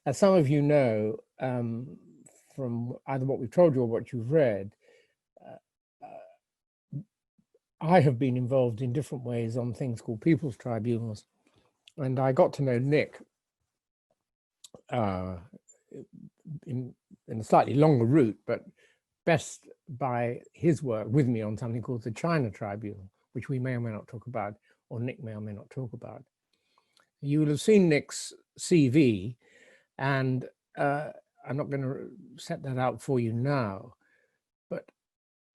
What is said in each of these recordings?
As some of you know, from either what we've told you or what you've read, I have been involved in different ways on things called people's tribunals. And I got to know Nick in a slightly longer route, but best by his work with me on something called the China Tribunal, which we may or may not talk about, or Nick may or may not talk about. You will have seen Nick's CV, and I'm not going to set that out for you now, but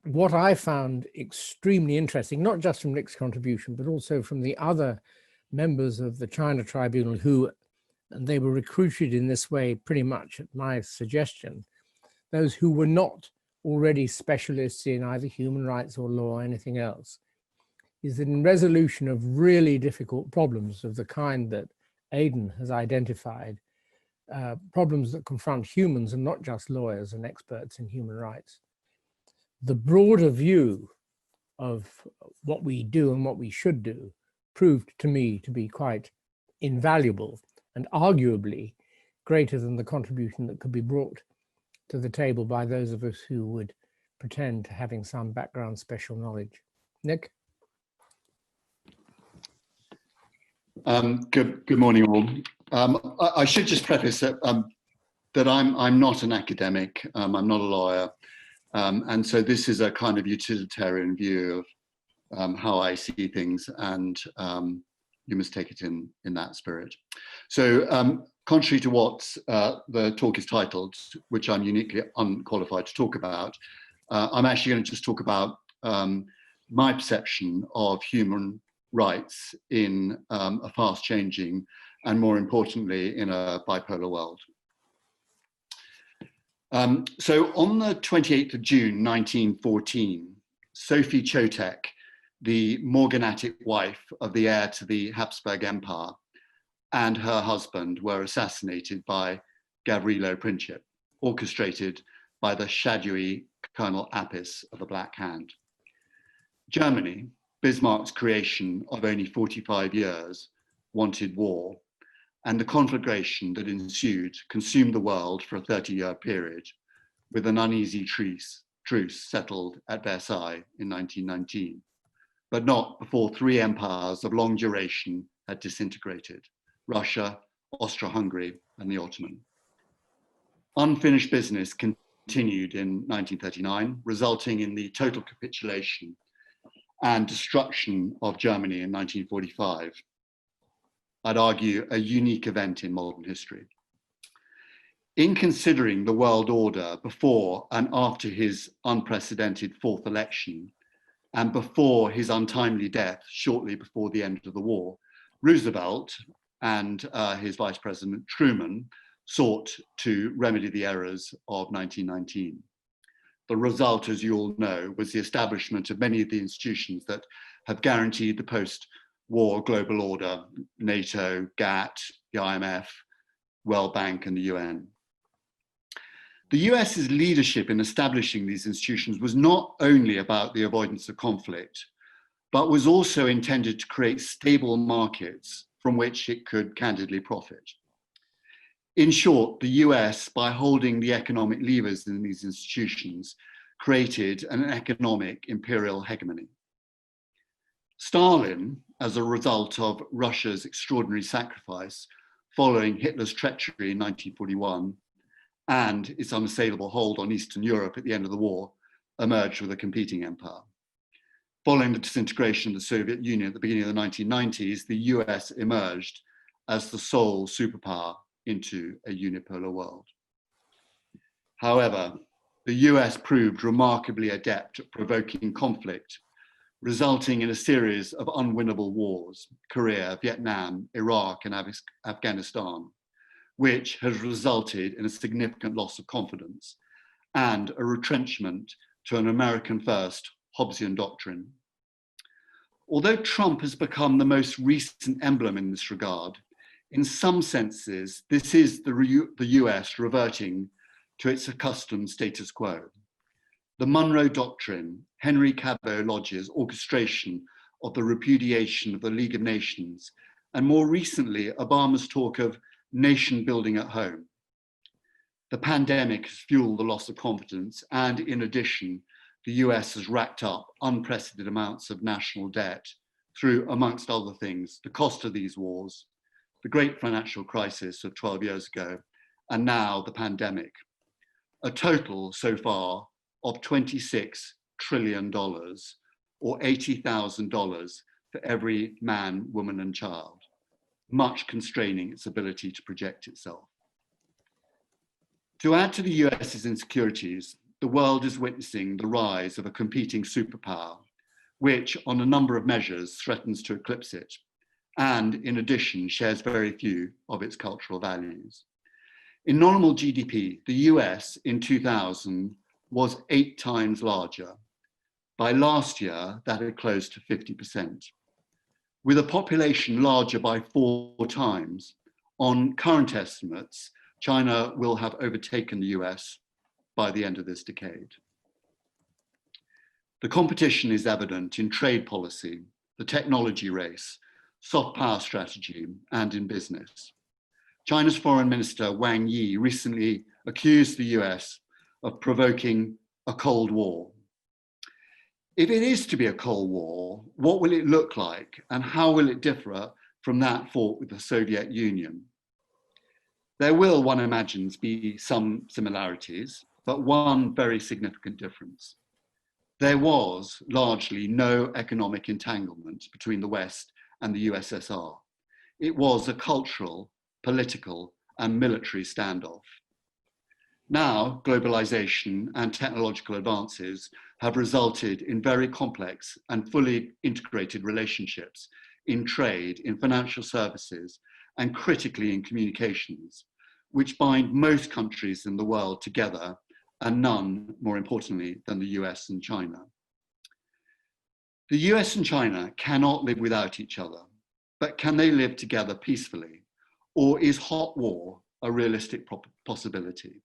what I found extremely interesting, not just from Nick's contribution, but also from the other members of the China Tribunal who, and they were recruited in this way pretty much at my suggestion, those who were not already specialists in either human rights or law or anything else, is that in resolution of really difficult problems of the kind that Aidan has identified, problems that confront humans and not just lawyers and experts in human rights, the broader view of what we do and what we should do proved to me to be quite invaluable and arguably greater than the contribution that could be brought to the table by those of us who would pretend to having some background special knowledge. Nick? Good morning, all. I should just preface that, that I'm not an academic, I'm not a lawyer, and so this is a kind of utilitarian view of how I see things, and you must take it in that spirit. So contrary to what the talk is titled, which I'm uniquely unqualified to talk about, I'm actually going to just talk about my perception of human rights in a fast changing and, more importantly, in a bipolar world. So on the 28th of June 1914, Sophie Chotek, the morganatic wife of the heir to the Habsburg Empire, and her husband were assassinated by Gavrilo Princip, orchestrated by the shadowy Colonel Apis of the Black Hand. Germany, Bismarck's creation of only 45 years, wanted war, and the conflagration that ensued consumed the world for a 30-year period, with an uneasy truce settled at Versailles in 1919, but not before three empires of long duration had disintegrated: Russia, Austro-Hungary, and the Ottoman. Unfinished business continued in 1939, resulting in the total capitulation and destruction of Germany in 1945. I'd argue a unique event in modern history. In considering the world order before and after his unprecedented fourth election, and before his untimely death shortly before the end of the war, Roosevelt and his Vice President Truman sought to remedy the errors of 1919. The result, as you all know, was the establishment of many of the institutions that have guaranteed the post-war global order: NATO, GATT, the IMF, World Bank, and the UN. The US's leadership in establishing these institutions was not only about the avoidance of conflict, but was also intended to create stable markets from which it could candidly profit. In short, the US, by holding the economic levers in these institutions, created an economic imperial hegemony. Stalin, as a result of Russia's extraordinary sacrifice following Hitler's treachery in 1941 and its unassailable hold on Eastern Europe at the end of the war, emerged with a competing empire. Following the disintegration of the Soviet Union at the beginning of the 1990s, the US emerged as the sole superpower into a unipolar world. However, the US proved remarkably adept at provoking conflict, resulting in a series of unwinnable wars: Korea, Vietnam, Iraq, and Afghanistan, which has resulted in a significant loss of confidence and a retrenchment to an American-first Hobbesian doctrine. Although Trump has become the most recent emblem in this regard, in some senses, this is the US reverting to its accustomed status quo. The Monroe Doctrine, Henry Cabot Lodge's orchestration of the repudiation of the League of Nations, and more recently, Obama's talk of nation building at home, The pandemic has fueled the loss of confidence, and in addition, the US has racked up unprecedented amounts of national debt through, amongst other things, the cost of these wars, the great financial crisis of 12 years ago, and now the pandemic. A total so far of $26 trillion, or $80,000 for every man, woman, and child, much constraining its ability to project itself. To add to the US's insecurities, the world is witnessing the rise of a competing superpower, which on a number of measures threatens to eclipse it, and in addition shares very few of its cultural values. In nominal GDP, the US in 2000 was 8 times larger. By last year, that had closed to 50%. With a population larger by 4 times, on current estimates, China will have overtaken the US by the end of this decade. The competition is evident in trade policy, the technology race, soft power strategy, and in business. China's Foreign Minister Wang Yi recently accused the US of provoking a Cold War. If it is to be a Cold War, what will it look like, and how will it differ from that fought with the Soviet Union? There will, one imagines, be some similarities, but one very significant difference. There was largely no economic entanglement between the West and the USSR. It was a cultural, political, and military standoff. Now, globalization and technological advances have resulted in very complex and fully integrated relationships in trade, in financial services, and critically in communications, which bind most countries in the world together, and none more importantly than the US and China. The US and China cannot live without each other, but can they live together peacefully? Or is hot war a realistic possibility?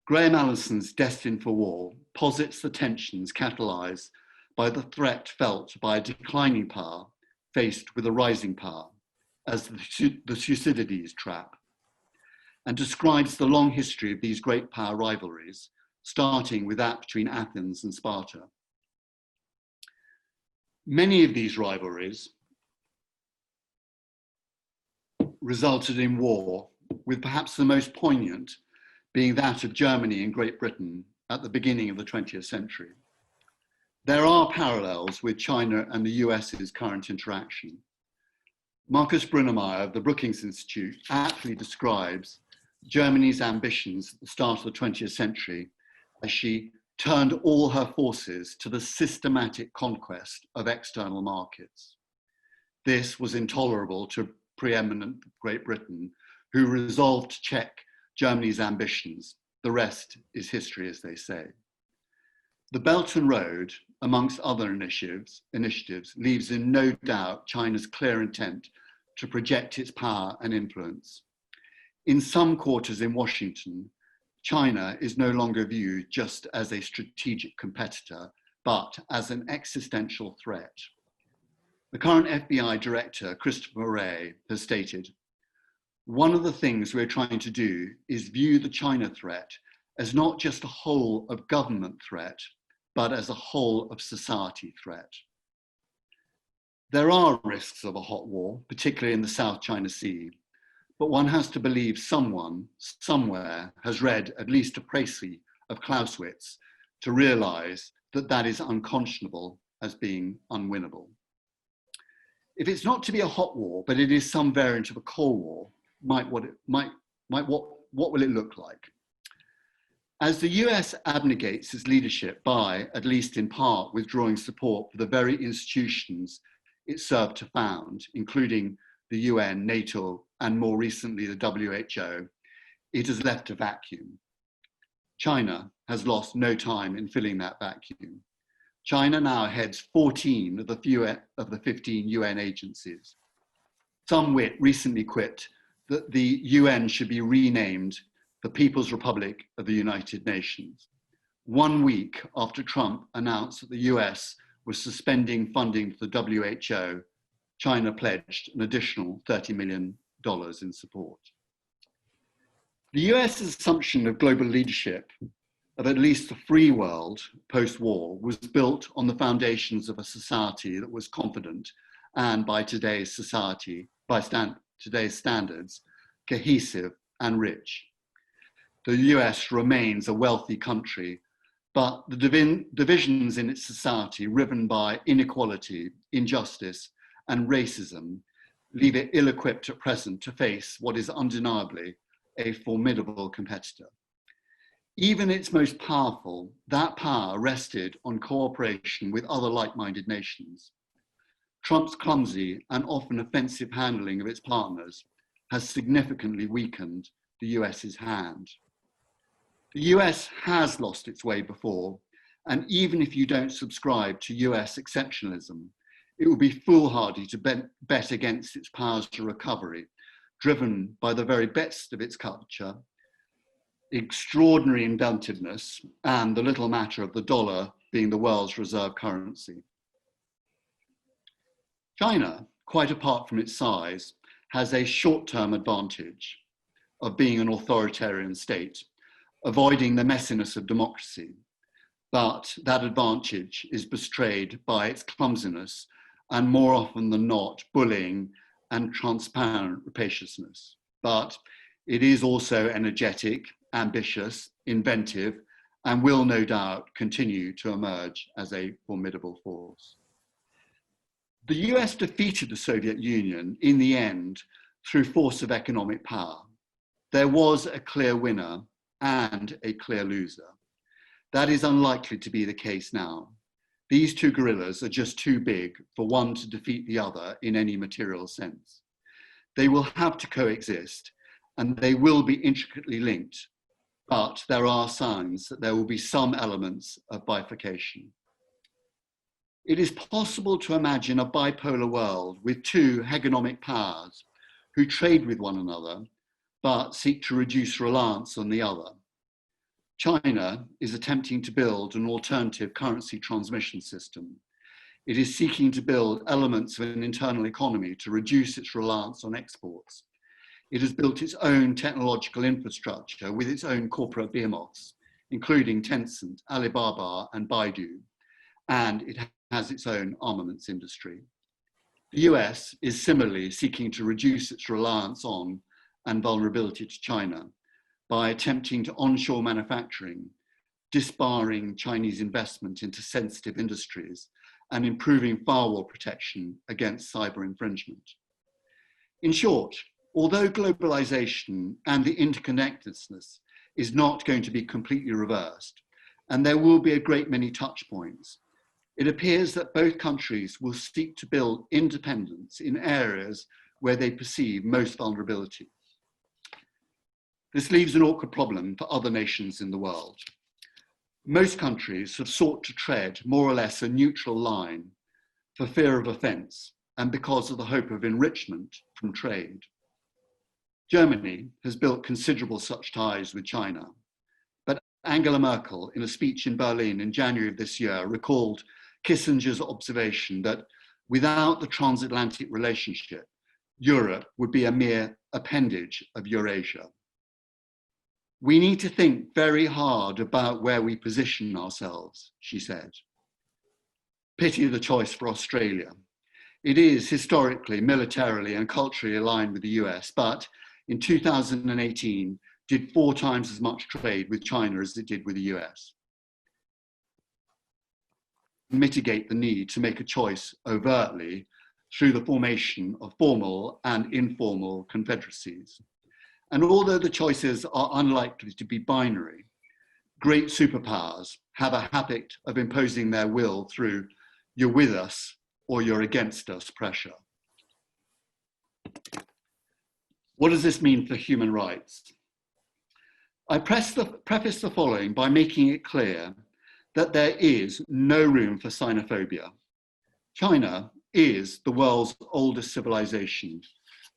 Graham Allison's Destined for War posits the tensions catalyzed by the threat felt by a declining power faced with a rising power as the Thucydides trap, and describes the long history of these great power rivalries, starting with that between Athens and Sparta. Many of these rivalries resulted in war, with perhaps the most poignant being that of Germany and Great Britain at the beginning of the 20th century. There are parallels with China and the US's current interaction. Marcus Brunnermeier of the Brookings Institute aptly describes Germany's ambitions at the start of the 20th century as she turned all her forces to the systematic conquest of external markets. This was intolerable to preeminent Great Britain, who resolved to check Germany's ambitions. The rest is history, as they say. The Belt and Road, amongst other initiatives, leaves in no doubt China's clear intent to project its power and influence. In some quarters in Washington, China is no longer viewed just as a strategic competitor, but as an existential threat. The current FBI director, Christopher Wray, has stated, "One of the things we're trying to do is view the China threat as not just a whole of government threat, but as a whole of society threat." There are risks of a hot war, particularly in the South China Sea, but one has to believe someone, somewhere, has read at least a précis of Clausewitz to realize that that is unconscionable as being unwinnable. If it's not to be a hot war, but it is some variant of a Cold War, what will it look like? As the US abnegates its leadership by, at least in part, withdrawing support for the very institutions it served to found, including the UN, NATO, and more recently the WHO, it has left a vacuum. China has lost no time in filling that vacuum. China now heads 14 of the 15 UN agencies. Some wit recently quipped that the UN should be renamed the People's Republic of the United Nations. 1 week after Trump announced that the US was suspending funding for the WHO, China pledged an additional $30 million in support. The US's assumption of global leadership of at least the free world post-war was built on the foundations of a society that was confident and by today's today's standards, cohesive and rich. The US remains a wealthy country, but the divisions in its society riven by inequality, injustice and racism leave it ill-equipped at present to face what is undeniably a formidable competitor. Even its most powerful, that power rested on cooperation with other like-minded nations. Trump's clumsy and often offensive handling of its partners has significantly weakened the US's hand. The US has lost its way before, and even if you don't subscribe to US exceptionalism, it would be foolhardy to bet against its powers to recovery, driven by the very best of its culture, extraordinary inventiveness, and the little matter of the dollar being the world's reserve currency. China, quite apart from its size, has a short-term advantage of being an authoritarian state, avoiding the messiness of democracy. But that advantage is betrayed by its clumsiness and more often than not, bullying and transparent rapaciousness. But it is also energetic, ambitious, inventive, and will no doubt continue to emerge as a formidable force. The US defeated the Soviet Union in the end through force of economic power. There was a clear winner and a clear loser. That is unlikely to be the case now. These two gorillas are just too big for one to defeat the other in any material sense. They will have to coexist and they will be intricately linked, but there are signs that there will be some elements of bifurcation. It is possible to imagine a bipolar world with two hegemonic powers who trade with one another, but seek to reduce reliance on the other. China is attempting to build an alternative currency transmission system. It is seeking to build elements of an internal economy to reduce its reliance on exports. It has built its own technological infrastructure with its own corporate behemoths, including Tencent, Alibaba, and Baidu, and it has its own armaments industry. The US is similarly seeking to reduce its reliance on and vulnerability to China by attempting to onshore manufacturing, disbarring Chinese investment into sensitive industries, and improving firewall protection against cyber infringement. In short, although globalization and the interconnectedness is not going to be completely reversed, and there will be a great many touch points, it appears that both countries will seek to build independence in areas where they perceive most vulnerability. This leaves an awkward problem for other nations in the world. Most countries have sought to tread more or less a neutral line for fear of offense and because of the hope of enrichment from trade. Germany has built considerable such ties with China, but Angela Merkel, in a speech in Berlin in January of this year, recalled Kissinger's observation that without the transatlantic relationship, Europe would be a mere appendage of Eurasia. We need to think very hard about where we position ourselves, she said. Pity the choice for Australia. It is historically, militarily, and culturally aligned with the US, but in 2018 did 4 times as much trade with China as it did with the US. Mitigate the need to make a choice overtly through the formation of formal and informal confederacies. And although the choices are unlikely to be binary, great superpowers have a habit of imposing their will through "you're with us" or "you're against us" pressure. What does this mean for human rights? I preface the following by making it clear that there is no room for xenophobia. China is the world's oldest civilization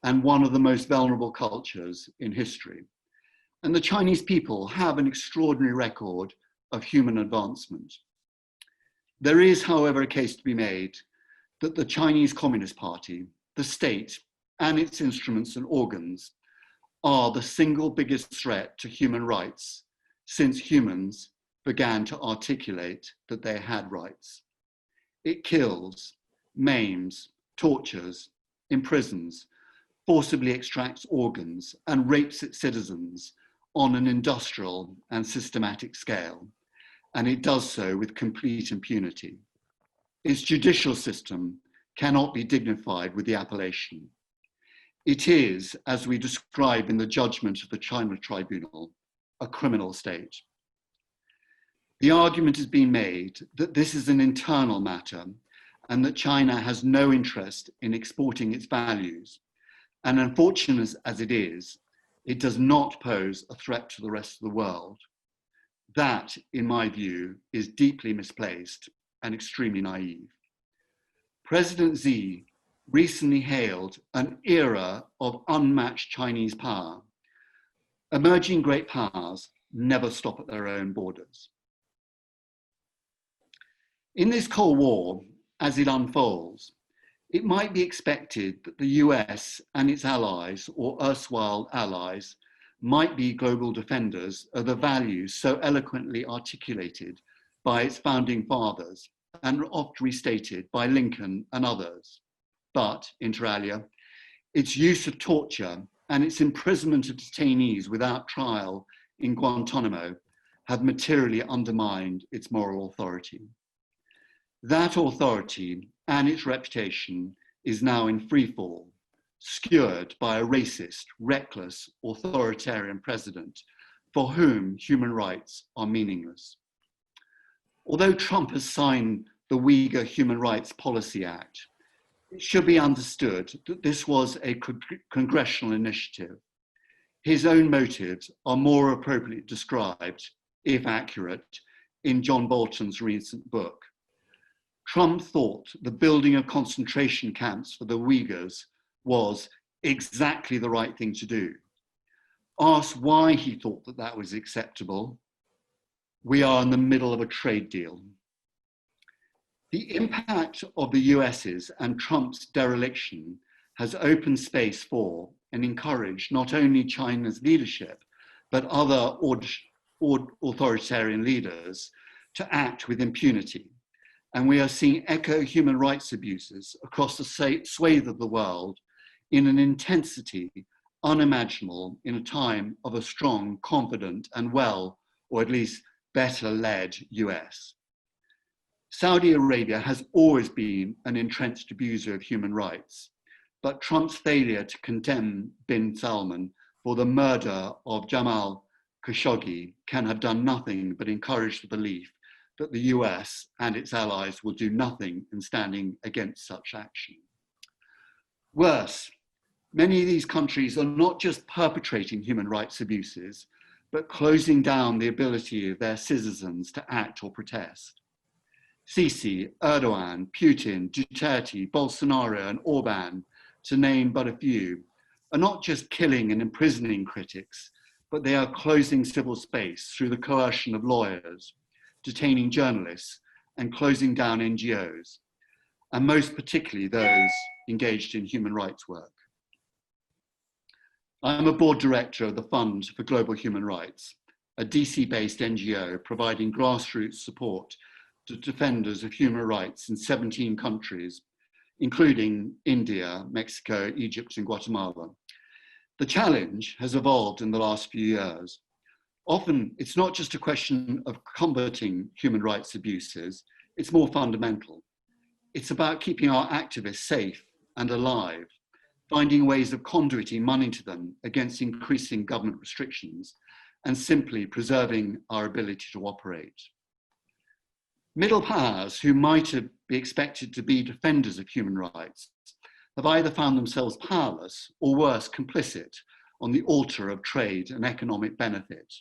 and one of the most vulnerable cultures in history. And the Chinese people have an extraordinary record of human advancement. There is, however, a case to be made that the Chinese Communist Party, the state, and its instruments and organs are the single biggest threat to human rights since humans began to articulate that they had rights. It kills, maims, tortures, imprisons, forcibly extracts organs, and rapes its citizens on an industrial and systematic scale, and it does so with complete impunity. Its judicial system cannot be dignified with the appellation. It is, as we describe in the judgment of the China Tribunal, a criminal state. The argument has been made that this is an internal matter and that China has no interest in exporting its values. And unfortunate as it is, it does not pose a threat to the rest of the world. That, in my view, is deeply misplaced and extremely naive. President Xi recently hailed an era of unmatched Chinese power. Emerging great powers never stop at their own borders. In this Cold War, as it unfolds, it might be expected that the US and its allies, or erstwhile allies, might be global defenders of the values so eloquently articulated by its founding fathers and oft restated by Lincoln and others. But, inter alia, its use of torture and its imprisonment of detainees without trial in Guantanamo have materially undermined its moral authority. That authority and its reputation is now in freefall, skewered by a racist, reckless, authoritarian president for whom human rights are meaningless. Although Trump has signed the Uyghur Human Rights Policy Act, it should be understood that this was a congressional initiative. His own motives are more appropriately described, if accurate, in John Bolton's recent book. Trump thought the building of concentration camps for the Uyghurs was exactly the right thing to do. Asked why he thought that that was acceptable, we are in the middle of a trade deal. The impact of the US's and Trump's dereliction has opened space for and encouraged not only China's leadership, but other authoritarian leaders to act with impunity. And we are seeing echo human rights abuses across the swathe of the world in an intensity unimaginable in a time of a strong, confident, and well, or at least better led US. Saudi Arabia has always been an entrenched abuser of human rights, but Trump's failure to condemn bin Salman for the murder of Jamal Khashoggi can have done nothing but encourage the belief that the US and its allies will do nothing in standing against such action. Worse, many of these countries are not just perpetrating human rights abuses, but closing down the ability of their citizens to act or protest. Sisi, Erdogan, Putin, Duterte, Bolsonaro, and Orban, to name but a few, are not just killing and imprisoning critics, but they are closing civil space through the coercion of lawyers, detaining journalists, and closing down NGOs, and most particularly those engaged in human rights work. I'm a board director of the Fund for Global Human Rights, a DC-based NGO providing grassroots support to defenders of human rights in 17 countries, including India, Mexico, Egypt, and Guatemala. The challenge has evolved in the last few years. Often, it's not just a question of combating human rights abuses, it's more fundamental. It's about keeping our activists safe and alive, finding ways of conduiting money to them against increasing government restrictions, and simply preserving our ability to operate. Middle powers who might be expected to be defenders of human rights have either found themselves powerless or worse, complicit on the altar of trade and economic benefit.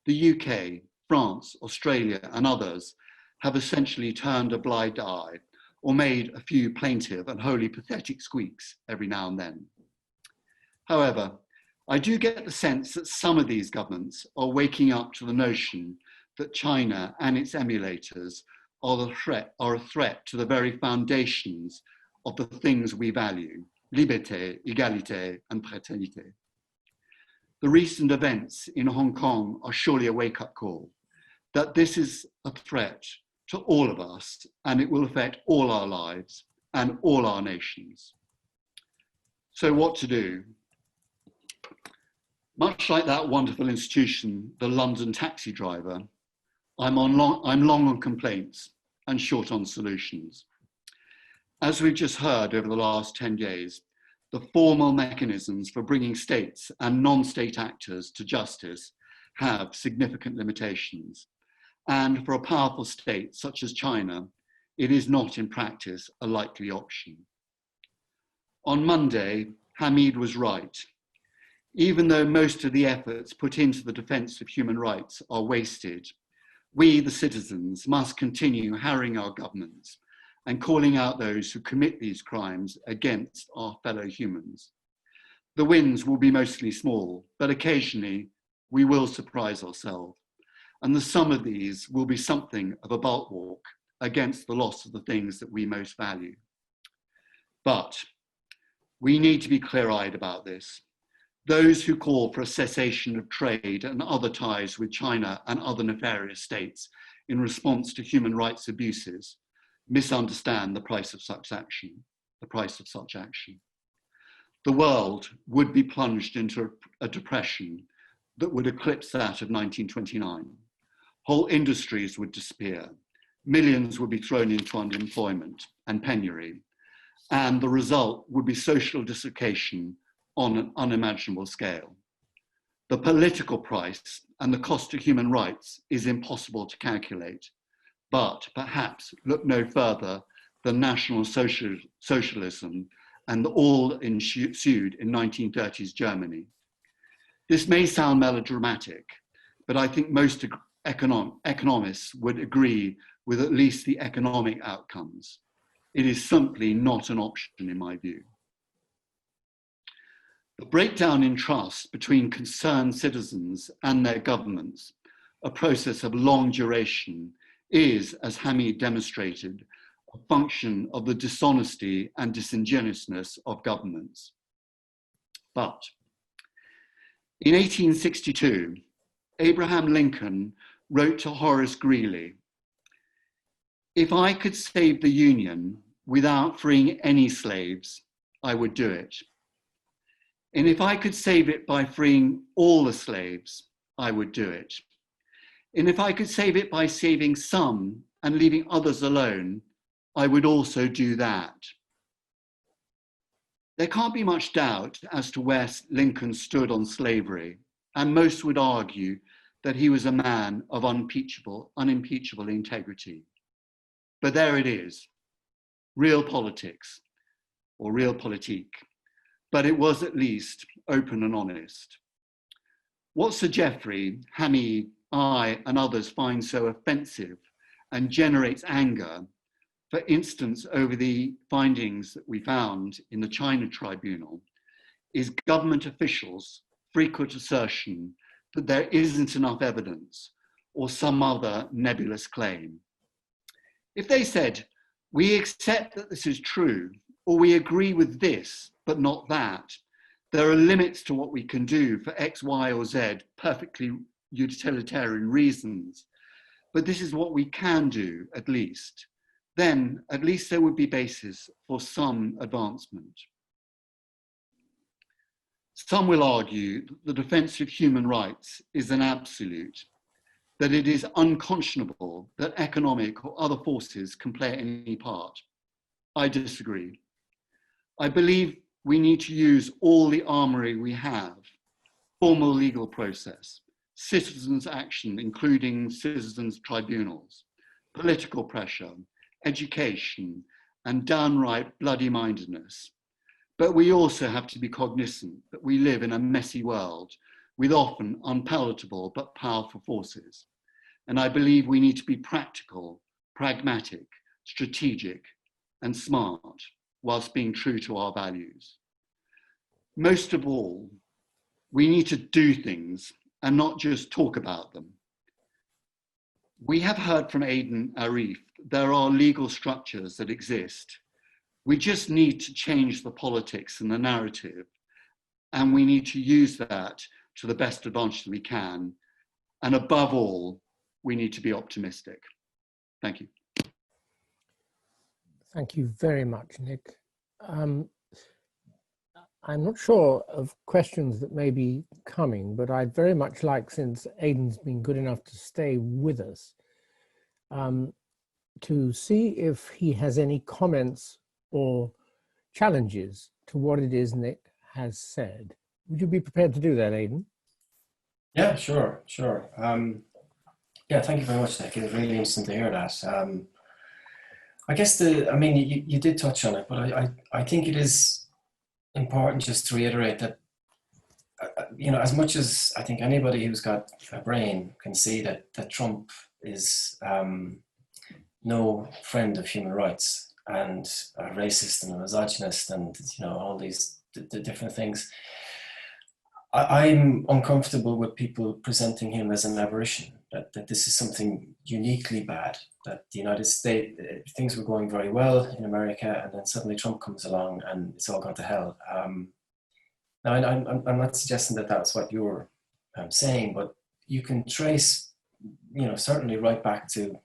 The UK, France, Australia, and others have essentially turned a blind eye or made a few plaintive and wholly pathetic squeaks every now and then. However, I do get the sense that some of these governments are waking up to the notion that China and its emulators are a threat to the very foundations of the things we value: liberté, égalité, and fraternité. The recent events in Hong Kong are surely a wake-up call that this is a threat to all of us, and it will affect all our lives and all our nations. So what to do? Much like that wonderful institution, the London taxi driver, I'm long on complaints and short on solutions. As we've just heard over the last 10 days, the formal mechanisms for bringing states and non-state actors to justice have significant limitations. And for a powerful state such as China, it is not in practice a likely option. On Monday, Hamid was right. Even though most of the efforts put into the defense of human rights are wasted, we, the citizens, must continue harrying our governments and calling out those who commit these crimes against our fellow humans. The wins will be mostly small, but occasionally we will surprise ourselves. And the sum of these will be something of a bulwark against the loss of the things that we most value. But we need to be clear-eyed about this. Those who call for a cessation of trade and other ties with China and other nefarious states in response to human rights abuses misunderstand the price of such action, The world would be plunged into a depression that would eclipse that of 1929. Whole industries would disappear. Millions would be thrown into underemployment and penury. And the result would be social dislocation on an unimaginable scale. The political price and the cost to human rights is impossible to calculate, but perhaps look no further than National Socialism and all ensued in 1930s Germany. This may sound melodramatic, but I think most economists would agree with at least the economic outcomes. It is simply not an option in my view. The breakdown in trust between concerned citizens and their governments, a process of long duration, is, as Hamid demonstrated, a function of the dishonesty and disingenuousness of governments. But in 1862, Abraham Lincoln wrote to Horace Greeley, "If I could save the Union without freeing any slaves, I would do it. And if I could save it by freeing all the slaves, I would do it. And if I could save it by saving some and leaving others alone, I would also do that." There can't be much doubt as to where Lincoln stood on slavery, and most would argue that he was a man of unimpeachable integrity. But there it is, real politics, or realpolitik, but it was at least open and honest. What Sir Geoffrey, Hamid, I, and others find so offensive and generates anger, for instance, over the findings that we found in the China Tribunal, is government officials' frequent assertion that there isn't enough evidence or some other nebulous claim. If they said, "We accept that this is true," or "We agree with this, but not that," there are limits to what we can do for X, Y, or Z perfectly utilitarian reasons, but this is what we can do at least. Then at least there would be basis for some advancement. Some will argue that the defense of human rights is an absolute, that it is unconscionable that economic or other forces can play any part. I disagree. I believe we need to use all the armory we have: formal legal process, citizens' action, including citizens' tribunals, political pressure, education, and downright bloody-mindedness. But we also have to be cognizant that we live in a messy world with often unpalatable but powerful forces. And I believe we need to be practical, pragmatic, strategic, and smart, whilst being true to our values. Most of all, we need to do things and not just talk about them. We have heard from Aidan Arif, there are legal structures that exist. We just need to change the politics and the narrative, and we need to use that to the best advantage we can. And above all, we need to be optimistic. Thank you. Thank you very much, Nick. I'm not sure of questions that may be coming, but I'd very much like, since Aidan's been good enough to stay with us, to see if he has any comments or challenges to what it is Nick has said. Would you be prepared to do that, Aidan? Yeah, sure. Yeah, thank you very much, Nick. It's really interesting to hear that. I guess you did touch on it, but I think it is important just to reiterate that, as much as I think anybody who's got a brain can see that Trump is no friend of human rights and a racist and a misogynist and, all these the different things, I'm uncomfortable with people presenting him as an aberration, that this is something uniquely bad, that the United States, things were going very well in America, and then suddenly Trump comes along and it's all gone to hell. Now, I'm not suggesting that that's what you're saying, but you can trace, certainly right back to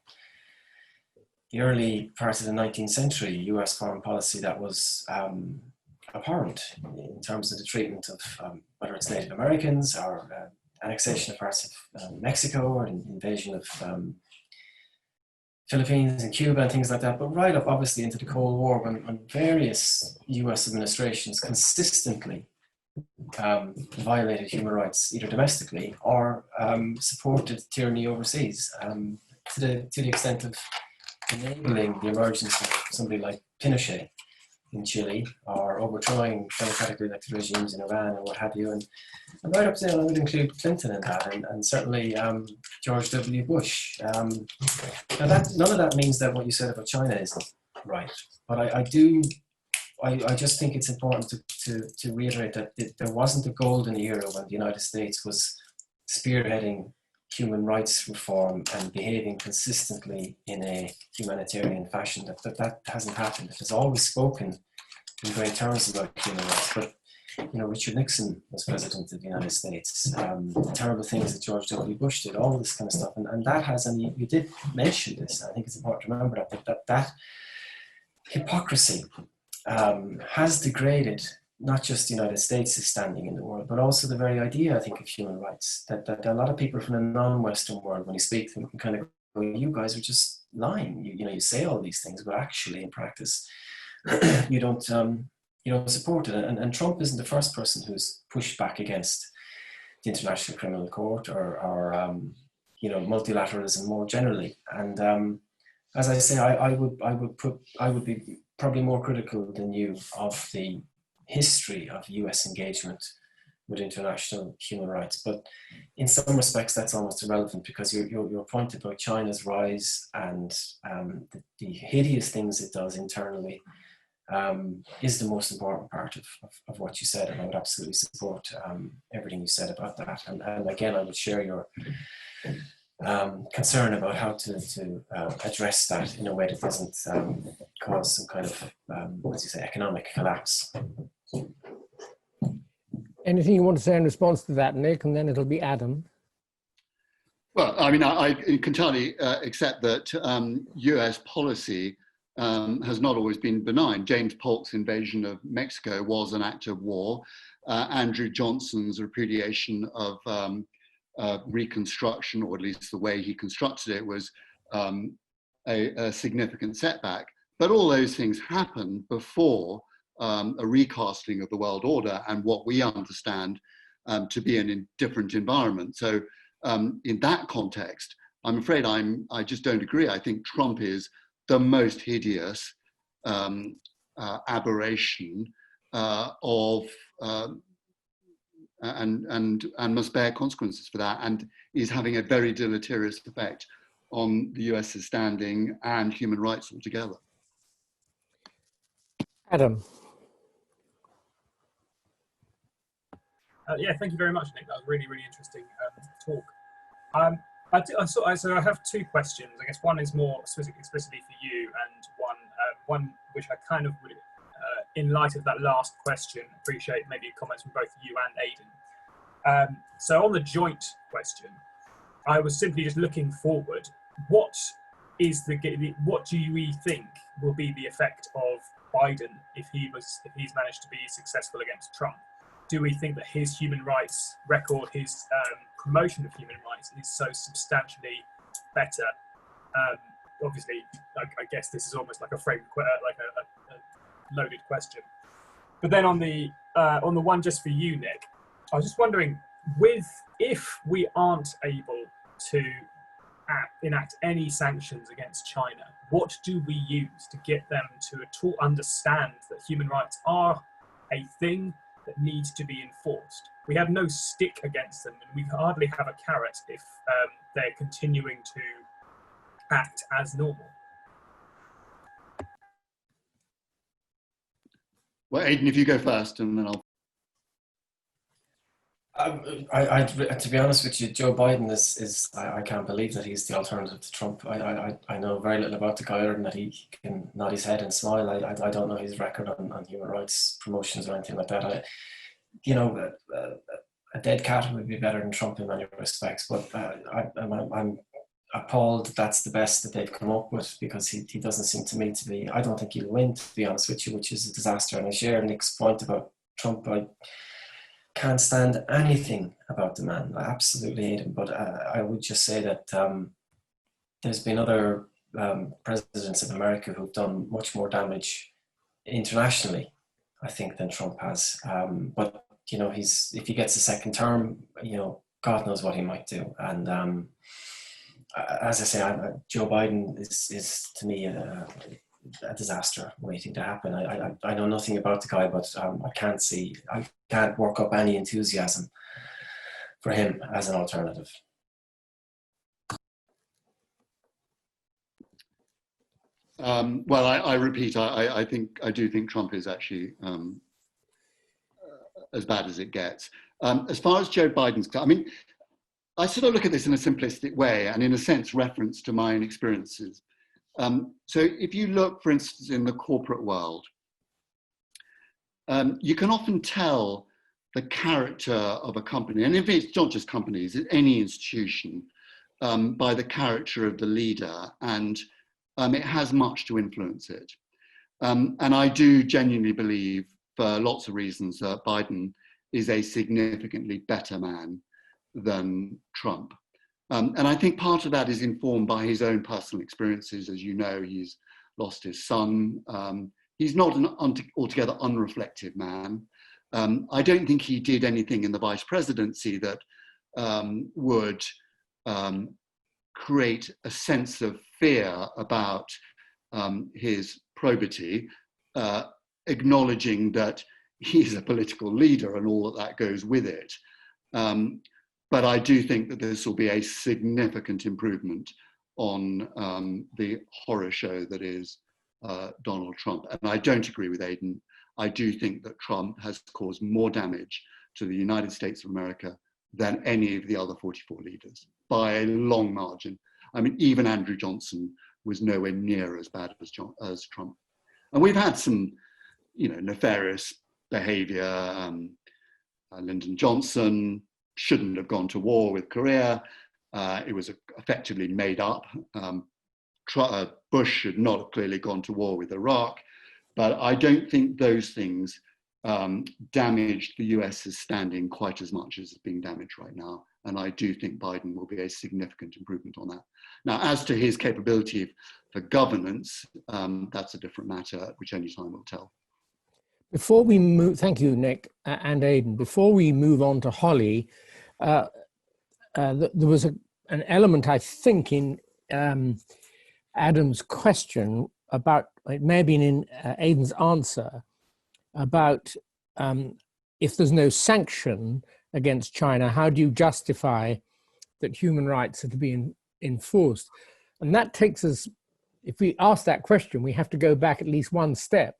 the early part of the 19th century, US foreign policy that was abhorrent in terms of the treatment of whether it's Native Americans or annexation of parts of Mexico or invasion of Philippines and Cuba and things like that, but right up obviously into the Cold War when various US administrations consistently violated human rights either domestically or supported tyranny overseas, to the extent of enabling the emergence of somebody like Pinochet in Chile, or overthrowing democratically elected regimes in Iran or what have you, and right up there I would include Clinton in that, and certainly George W. Bush. Now none of that means that what you said about China isn't right, but I just think it's important to reiterate that there wasn't a golden era when the United States was spearheading human rights reform and behaving consistently in a humanitarian fashion. That hasn't happened. It has always spoken in great terms about human rights, but Richard Nixon was president of the United States. The terrible things that George W. Bush did, all this kind of stuff, and that has, and you did mention this, I think it's important to remember that hypocrisy has degraded not just the United States' standing in the world, but also the very idea, I think, of human rights. That a lot of people from the non-Western world, when you speak to them, can kind of go, you guys are just lying. You say all these things, but actually in practice, you don't support it. And Trump isn't the first person who's pushed back against the International Criminal Court or multilateralism more generally. And as I say, I would be probably more critical than you of the history of US engagement with international human rights, but in some respects that's almost irrelevant, because your point about China's rise and the hideous things it does internally is the most important part of what you said, and I would absolutely support everything you said about that. And again, I would share your concern about how to address that in a way that doesn't cause some kind of, economic collapse. Anything you want to say in response to that, Nick, and then it'll be Adam. Well, I mean, I can entirely accept that US policy has not always been benign. James Polk's invasion of Mexico was an act of war. Andrew Johnson's repudiation of Reconstruction, or at least the way he constructed it, was a significant setback. But all those things happened before a recasting of the world order and what we understand to be a different environment. So in that context, I'm afraid I just don't agree. I think Trump is the most hideous aberration of and must bear consequences for that, and is having a very deleterious effect on the US's standing and human rights altogether. Adam. Yeah, thank you very much, Nick. That was really, really interesting talk. So I have two questions. I guess one is more explicitly for you, and one which I kind of would, in light of that last question, appreciate maybe comments from both you and Aidan. So on the joint question, I was simply just looking forward. What do we think will be the effect of Biden if he's managed to be successful against Trump? Do we think that his human rights record, his promotion of human rights, is so substantially better? Obviously, I guess this is almost like a loaded question. But then on the one just for you, Nick, I was just wondering, if we aren't able to enact any sanctions against China, what do we use to get them to at all understand that human rights are a thing that needs to be enforced? We have no stick against them, and we hardly have a carrot if they're continuing to act as normal. Well, Aidan, if you go first, and then I'll. To be honest with you, Joe Biden is I can't believe that he's the alternative to Trump. I know very little about the guy other than that he can nod his head and smile. I don't know his record on human rights promotions or anything like that. A dead cat would be better than Trump in many respects, but I'm appalled that's the best that they've come up with, because he doesn't seem to me to be, I don't think he'll win, to be honest with you, which is a disaster. And I share Nick's point about Trump. I can't stand anything about the man. I absolutely hate him. But I would just say that there's been other presidents of America who've done much more damage internationally, I think, than Trump has. But if he gets a second term, God knows what he might do. And as I say, Joe Biden is to me a disaster waiting to happen. I know nothing about the guy, but I can't work up any enthusiasm for him as an alternative. Well, I repeat, I do think Trump is actually as bad as it gets. As far as Joe Biden's, I sort of look at this in a simplistic way, and in a sense reference to my own experiences. So if you look, for instance, in the corporate world, you can often tell the character of a company, and if it's not just companies, it's any institution, by the character of the leader, and it has much to influence it. And I do genuinely believe, for lots of reasons, that Biden is a significantly better man than Trump. And I think part of that is informed by his own personal experiences. As you know, he's lost his son. He's not an altogether unreflective man. I don't think he did anything in the vice presidency that would create a sense of fear about his probity, acknowledging that he's a political leader and all that goes with it. But I do think that this will be a significant improvement on the horror show that is Donald Trump. And I don't agree with Aidan. I do think that Trump has caused more damage to the United States of America than any of the other 44 leaders, by a long margin. Even Andrew Johnson was nowhere near as bad as Trump. And we've had some, nefarious behavior. Lyndon Johnson shouldn't have gone to war with Korea. It was effectively made up. Bush should not have clearly gone to war with Iraq. But I don't think those things damaged the US's standing quite as much as it's being damaged right now. And I do think Biden will be a significant improvement on that. Now, as to his capability for governance, that's a different matter, which only time will tell. Before we move, thank you, Nick and Aidan. Before we move on to Holly, there was an element, I think, in Adam's question about, it may have been in Aidan's answer, about if there's no sanction against China, how do you justify that human rights are to be enforced? And that takes us, if we ask that question, we have to go back at least one step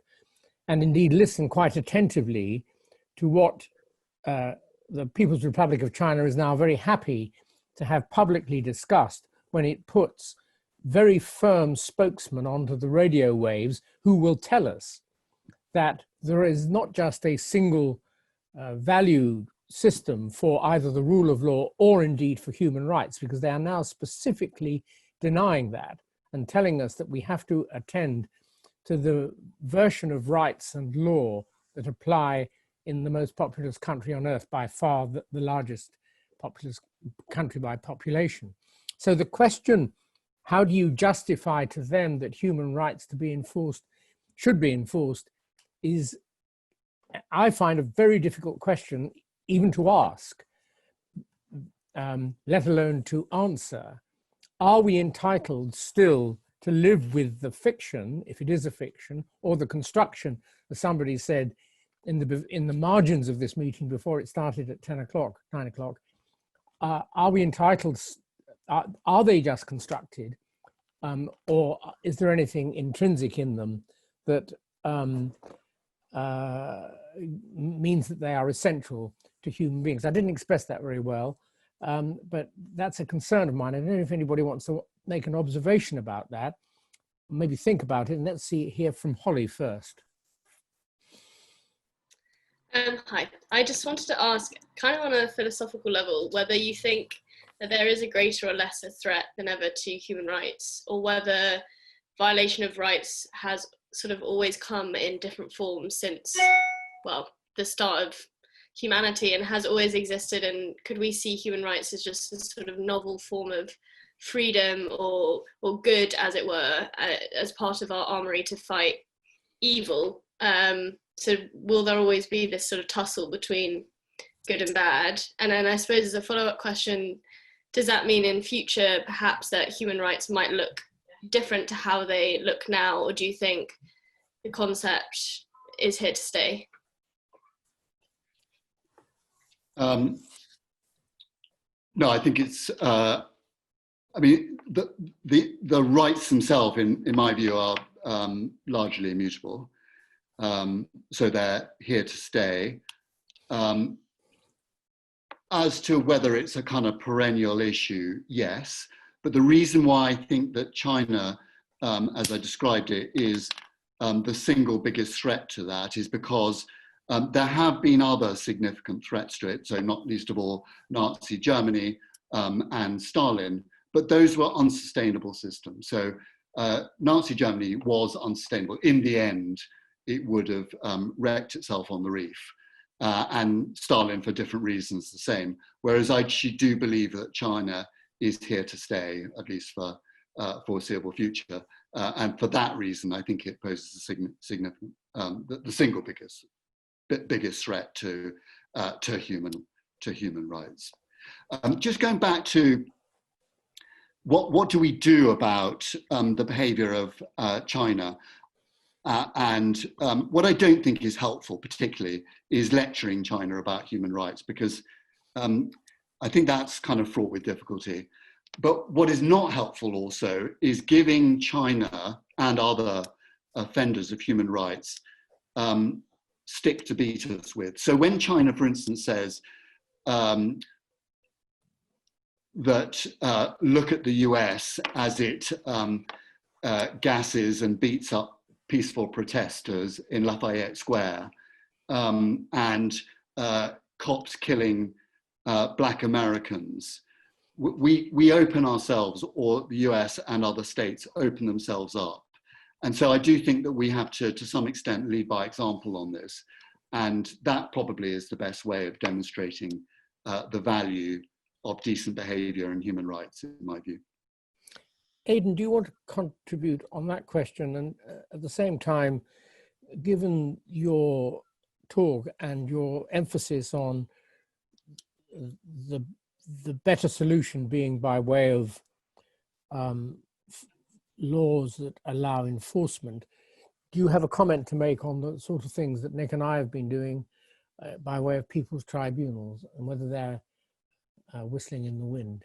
and indeed listen quite attentively to what the People's Republic of China is now very happy to have publicly discussed, when it puts very firm spokesmen onto the radio waves who will tell us that there is not just a single value system for either the rule of law or indeed for human rights, because they are now specifically denying that and telling us that we have to attend to the version of rights and law that apply in the most populous country on earth, by far the largest populous country by population. So the question, how do you justify to them that human rights to be enforced, should be enforced, is, I find, a very difficult question even to ask, let alone to answer. Are we entitled still to live with the fiction, if it is a fiction, or the construction, as somebody said in the margins of this meeting before it started at 10 o'clock, 9 o'clock, are we entitled, are they just constructed, or is there anything intrinsic in them that means that they are essential to human beings? I didn't express that very well, but that's a concern of mine. I don't know if anybody wants to make an observation about that, maybe think about it, and let's hear from Holly first. Hi, I just wanted to ask, kind of on a philosophical level, whether you think that there is a greater or lesser threat than ever to human rights, or whether violation of rights has sort of always come in different forms since, well, the start of humanity, and has always existed, and could we see human rights as just a sort of novel form of freedom or good, as it were, as part of our armory to fight evil? So will there always be this sort of tussle between good and bad? And then I suppose as a follow-up question, does that mean in future perhaps that human rights might look different to how they look now, or do you think the concept is here to stay? No, I think it's, I mean, the rights themselves, in my view, are largely immutable. So they're here to stay. As to whether it's a kind of perennial issue, yes. But the reason why I think that China, as I described it, is the single biggest threat to that is because there have been other significant threats to it, so not least of all Nazi Germany and Stalin, but those were unsustainable systems. So Nazi Germany was unsustainable. In the end, it would have wrecked itself on the reef, and Stalin for different reasons the same. Whereas I actually do believe that China is here to stay, at least for foreseeable future. And for that reason, I think it poses a significant, the single biggest threat to human rights. Just going back to what do we do about the behavior of China? And what I don't think is helpful, particularly, is lecturing China about human rights, because I think that's kind of fraught with difficulty. But what is not helpful also is giving China and other offenders of human rights stick to beat us with. So when China, for instance, says that look at the US as it gasses and beats up peaceful protesters in Lafayette Square, and cops killing Black Americans, we open ourselves, or the US and other states open themselves up. And so I do think that we have to some extent, lead by example on this. And that probably is the best way of demonstrating the value of decent behavior and human rights, in my view. Aidan, do you want to contribute on that question? And at the same time, given your talk and your emphasis on the better solution being by way of laws that allow enforcement, do you have a comment to make on the sort of things that Nick and I have been doing by way of people's tribunals, and whether they're whistling in the wind?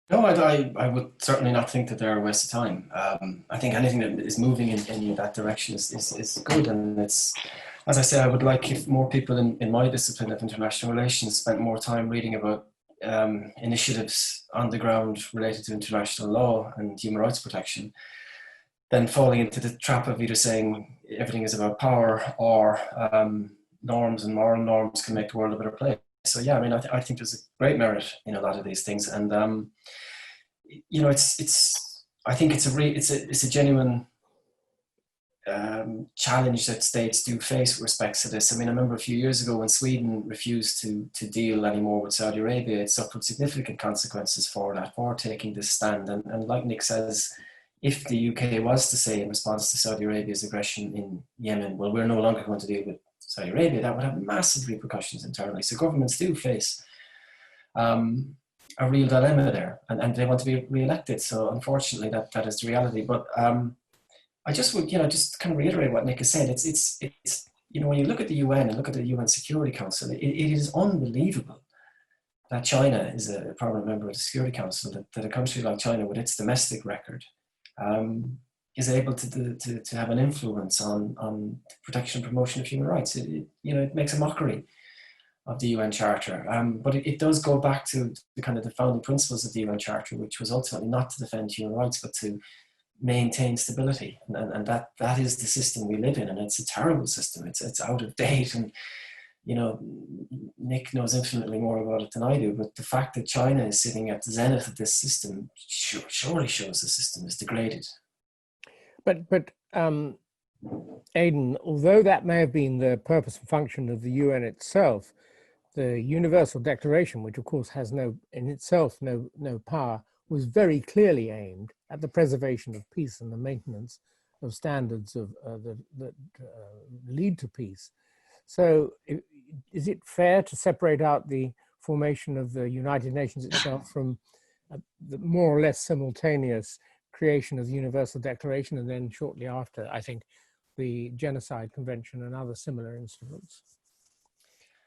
No, I would certainly not think that they're a waste of time. I think anything that is moving in that direction is good, and it's, as I say, I would like if more people in my discipline of international relations spent more time reading about initiatives on the ground related to international law and human rights protection, than falling into the trap of either saying everything is about power or norms and moral norms can make the world a better place. So yeah, I mean, I think there's a great merit in a lot of these things, and you know, I think it's a genuine challenge that states do face with respect to this. I mean, I remember a few years ago when Sweden refused to deal anymore with Saudi Arabia, it suffered significant consequences for that, for taking this stand. And like Nick says, if the UK was to say in response to Saudi Arabia's aggression in Yemen, well, we're no longer going to deal with Saudi Arabia, that would have massive repercussions internally. So governments do face a real dilemma there, and they want to be re-elected. So unfortunately, that is the reality. But I just would, just kind of reiterate what Nick has said. It's when you look at the UN and look at the UN Security Council, it is unbelievable that China is a permanent member of the Security Council, that a country like China with its domestic record is able to have an influence on protection and promotion of human rights. It makes a mockery of the UN Charter, but it does go back to the founding principles of the UN Charter, which was ultimately not to defend human rights, but to maintain stability, and that is the system we live in, and it's a terrible system. It's out of date, and Nick knows infinitely more about it than I do, but the fact that China is sitting at the zenith of this system surely shows the system is degraded. But Aidan, although that may have been the purpose and function of the UN itself, the Universal Declaration, which of course has no power, was very clearly aimed at the preservation of peace and the maintenance of standards that lead to peace. So is it fair to separate out the formation of the United Nations itself from the more or less simultaneous creation of the Universal Declaration, and then shortly after, I think, the Genocide Convention and other similar instruments,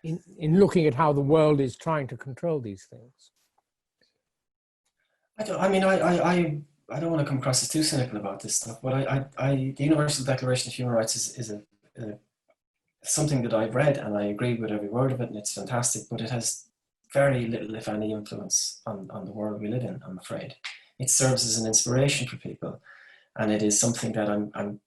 in looking at how the world is trying to control these things? I don't want to come across as too cynical about this stuff, but the Universal Declaration of Human Rights is something that I've read, and I agree with every word of it, and it's fantastic, but it has very little, if any, influence on the world we live in, I'm afraid. It serves as an inspiration for people, and it is something that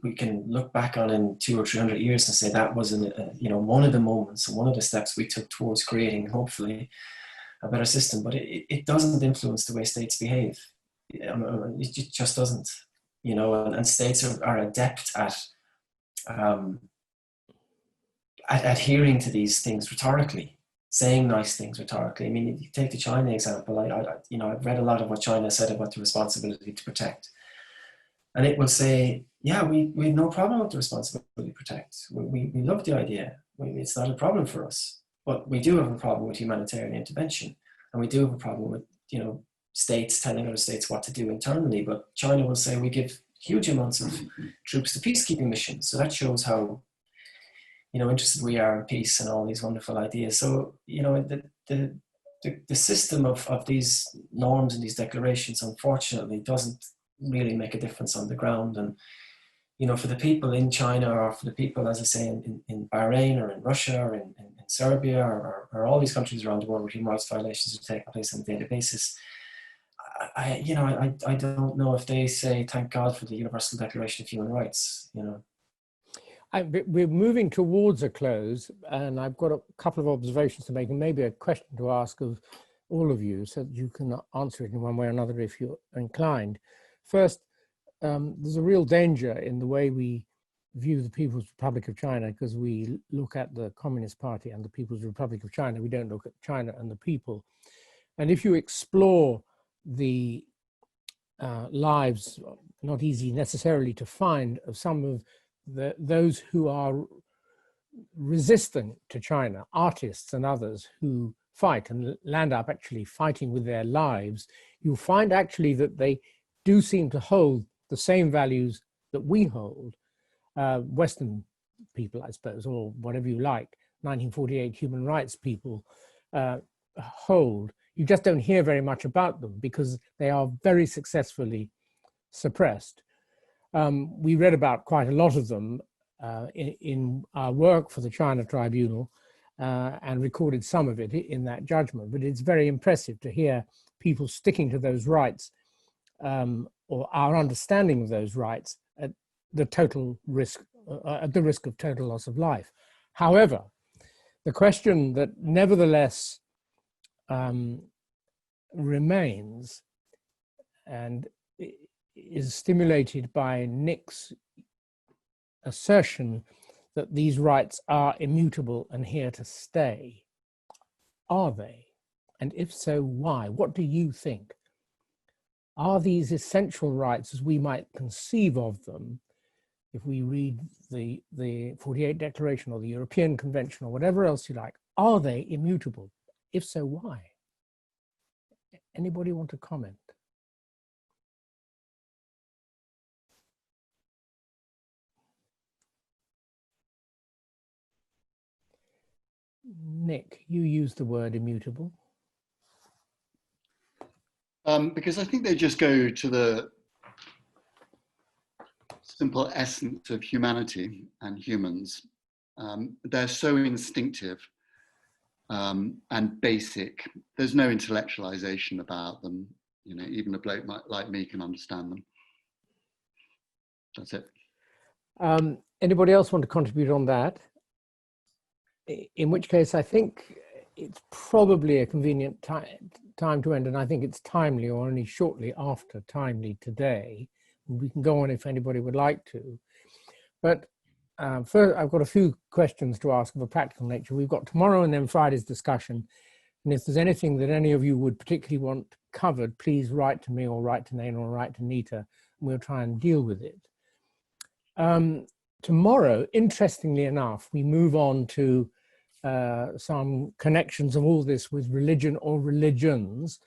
we can look back on in 200 or 300 years and say that was one of the moments and one of the steps we took towards creating, hopefully, a better system. But it doesn't influence the way states behave. It just doesn't, and states are adept at adhering to these things rhetorically, saying nice things rhetorically. I mean, if you take the China example, I've read a lot of what China said about the responsibility to protect. And it will say, yeah, we have no problem with the responsibility to protect. We love the idea. It's not a problem for us. But we do have a problem with humanitarian intervention. And we do have a problem with, states telling other states what to do internally. But China will say we give huge amounts of troops to peacekeeping missions. So that shows how, interested we are in peace and all these wonderful ideas. So, the system of these norms and these declarations, unfortunately, doesn't really make a difference on the ground. And, for the people in China, or for the people, as I say, in Bahrain or in Russia or in Serbia or all these countries around the world where human rights violations are taking place on a daily basis, I don't know if they say, thank God for the Universal Declaration of Human Rights, We're moving towards a close, and I've got a couple of observations to make, and maybe a question to ask of all of you, so that you can answer it in one way or another if you're inclined. First, there's a real danger in the way we view the People's Republic of China, because we look at the Communist Party and the People's Republic of China. We don't look at China and the people. And if you explore the lives, not easy necessarily to find, of some of those who are resistant to China, artists and others who fight and land up actually fighting with their lives, you'll find actually that they do seem to hold the same values that we hold, Western people, I suppose, or whatever you like, 1948 human rights people hold. You just don't hear very much about them because they are very successfully suppressed. We read about quite a lot of them in our work for the China Tribunal and recorded some of it in that judgment. But it's very impressive to hear people sticking to those rights, or our understanding of those rights, at the total risk, at the risk of total loss of life. However, the question that nevertheless remains and is stimulated by Nick's assertion that these rights are immutable and here to stay. Are they? And if so, why? What do you think? Are these essential rights as we might conceive of them, if we read the 48 Declaration or the European Convention or whatever else you like, are they immutable? If so, why? Anybody want to comment? Nick, you used the word immutable. Because I think they just go to the simple essence of humanity and humans. They're so instinctive and basic. There's no intellectualization about them. You know, even a bloke like me can understand them. That's it. Anybody else want to contribute on that? In which case, I think it's probably a convenient time to end, and I think it's timely, or only shortly after timely today. We can go on if anybody would like to. But first, I've got a few questions to ask of a practical nature. We've got tomorrow and then Friday's discussion. And if there's anything that any of you would particularly want covered, please write to me or write to Naina or write to Nita, and we'll try and deal with it. Tomorrow, interestingly enough, we move on to some connections of all this with religion or religions,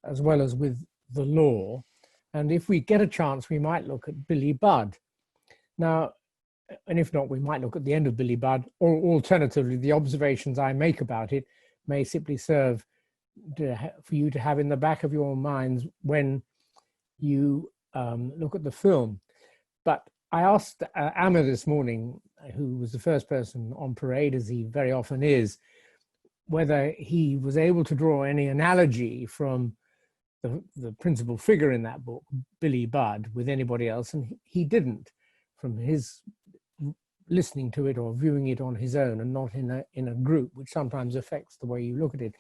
as well as with the law. And if we get a chance, we might look at Billy Budd. Now, and if not, we might look at the end of Billy Budd, or alternatively, the observations I make about it may simply serve for you to have in the back of your minds when you look at the film. But I asked Amma this morning, who was the first person on parade, as he very often is, whether he was able to draw any analogy from the principal figure in that book, Billy Budd, with anybody else, and he didn't, from his listening to it or viewing it on his own and not in a group, which sometimes affects the way you look at it.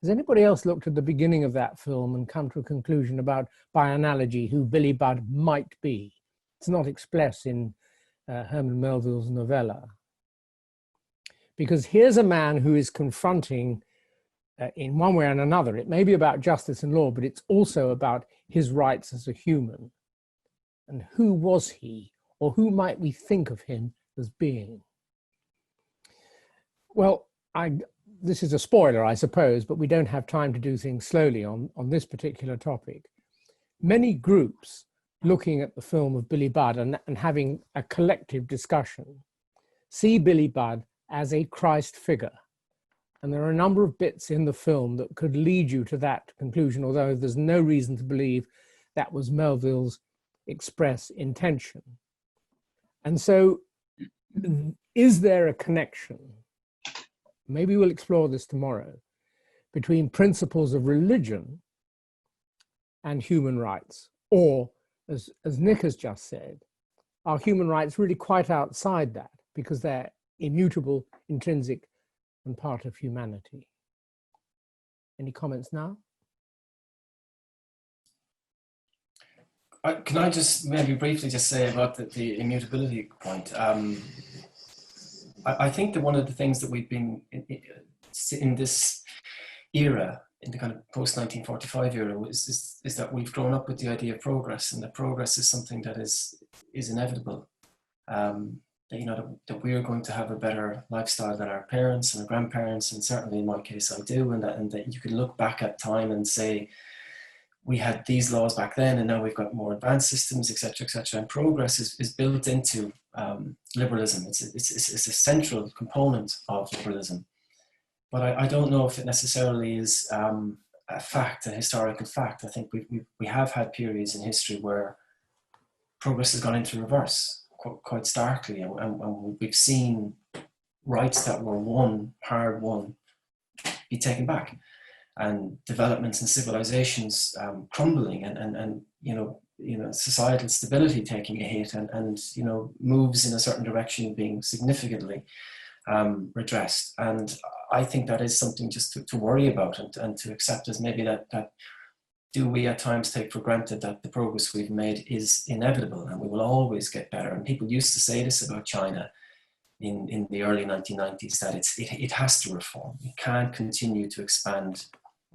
Has anybody else looked at the beginning of that film and come to a conclusion about, by analogy, who Billy Budd might be? It's not expressed in Herman Melville's novella. Because here's a man who is confronting, in one way and another, it may be about justice and law, but it's also about his rights as a human. And who was he, or who might we think of him as being? Well, this is a spoiler, I suppose, but we don't have time to do things slowly on this particular topic. Many groups looking at the film of Billy Budd and having a collective discussion see Billy Budd as a Christ figure. And there are a number of bits in the film that could lead you to that conclusion, although there's no reason to believe that was Melville's express intention. And so, is there a connection, maybe we'll explore this tomorrow, between principles of religion and human rights? Or, as Nick has just said, are human rights really quite outside that because they're immutable, intrinsic, and part of humanity? Any comments now? Can I just maybe briefly just say about the immutability point? I think that one of the things that we've been in this era, in the kind of post-1945 era, is that we've grown up with the idea of progress, and that progress is something that is inevitable. That, you know, that we're going to have a better lifestyle than our parents and our grandparents, and certainly in my case I do, and that you can look back at time and say, we had these laws back then and now we've got more advanced systems, etc., etc. And progress is built into liberalism. It's a central component of liberalism. But I don't know if it necessarily is a fact, a historical fact. I think we have had periods in history where progress has gone into reverse quite starkly, and we've seen rights that were hard won, be taken back, and developments and civilizations crumbling, and you know societal stability taking a hit, and you know moves in a certain direction being significantly redressed. And I think that is something just to worry about and to accept as maybe that do we at times take for granted that the progress we've made is inevitable and we will always get better. And people used to say this about China in the early 1990s, that it has to reform. It can't continue to expand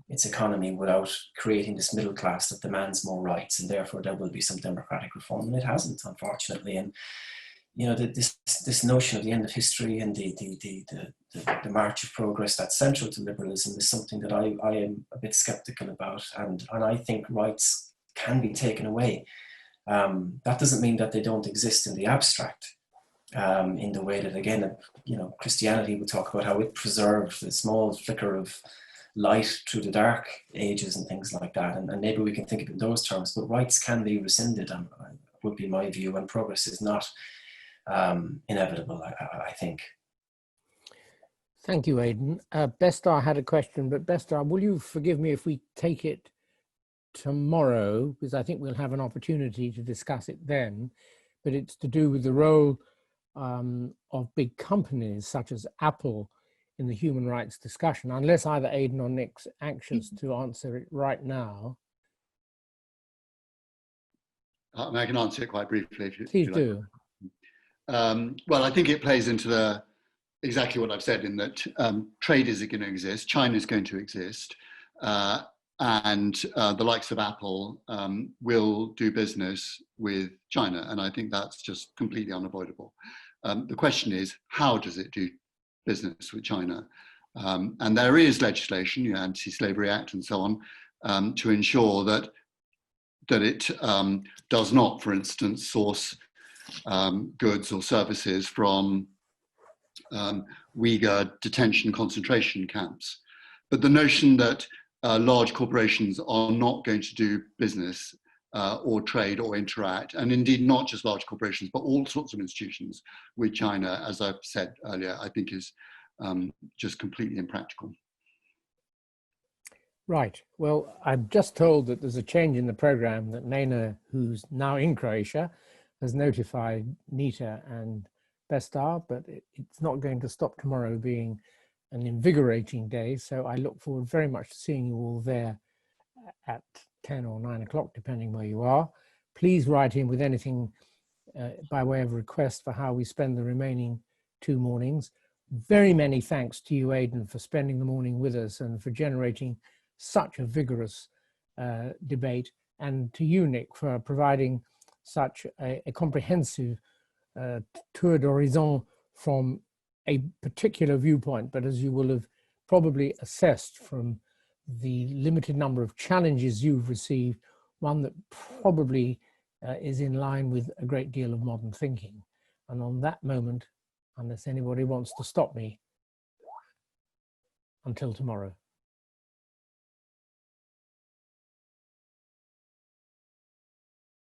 its economy without creating this middle class that demands more rights, and therefore there will be some democratic reform. And it hasn't, unfortunately. And you know, this notion of the end of history and the march of progress that's central to liberalism is something that I am a bit skeptical about, and I think rights can be taken away. That doesn't mean that they don't exist in the abstract, in the way that, again, you know, Christianity would talk about how it preserved the small flicker of light through the dark ages and things like that, and maybe we can think of it in those terms, but rights can be rescinded, would be my view, and progress is not inevitable, I think. Thank you, Aidan. Bestar had a question, but Bestar, will you forgive me if we take it tomorrow, because I think we'll have an opportunity to discuss it then, but it's to do with the role of big companies such as Apple in the human rights discussion, unless either Aidan or Nick's anxious to answer it right now. I can answer it quite briefly if you Please like. do. Well, I think it plays into exactly what I've said, in that trade is going to exist, China is going to exist, and the likes of Apple will do business with China, and I think that's just completely unavoidable. The question is, how does it do business with China? And there is legislation, you know, Anti-Slavery Act and so on, to ensure that it does not, for instance, source goods or services from Uyghur detention concentration camps. But the notion that large corporations are not going to do business or trade or interact, and indeed not just large corporations, but all sorts of institutions with China, as I've said earlier, I think is just completely impractical. Right. Well, I'm just told that there's a change in the program, that Nena, who's now in Croatia, has notified Nita and Bestar, but it's not going to stop tomorrow being an invigorating day. So I look forward very much to seeing you all there at 10 or 9 o'clock, depending where you are. Please write in with anything by way of request for how we spend the remaining 2 mornings. Very many thanks to you, Aidan, for spending the morning with us and for generating such a vigorous debate, and to you, Nick, for providing such a comprehensive tour d'horizon from a particular viewpoint, but as you will have probably assessed from the limited number of challenges you've received, one that probably is in line with a great deal of modern thinking. And on that moment, unless anybody wants to stop me, until tomorrow.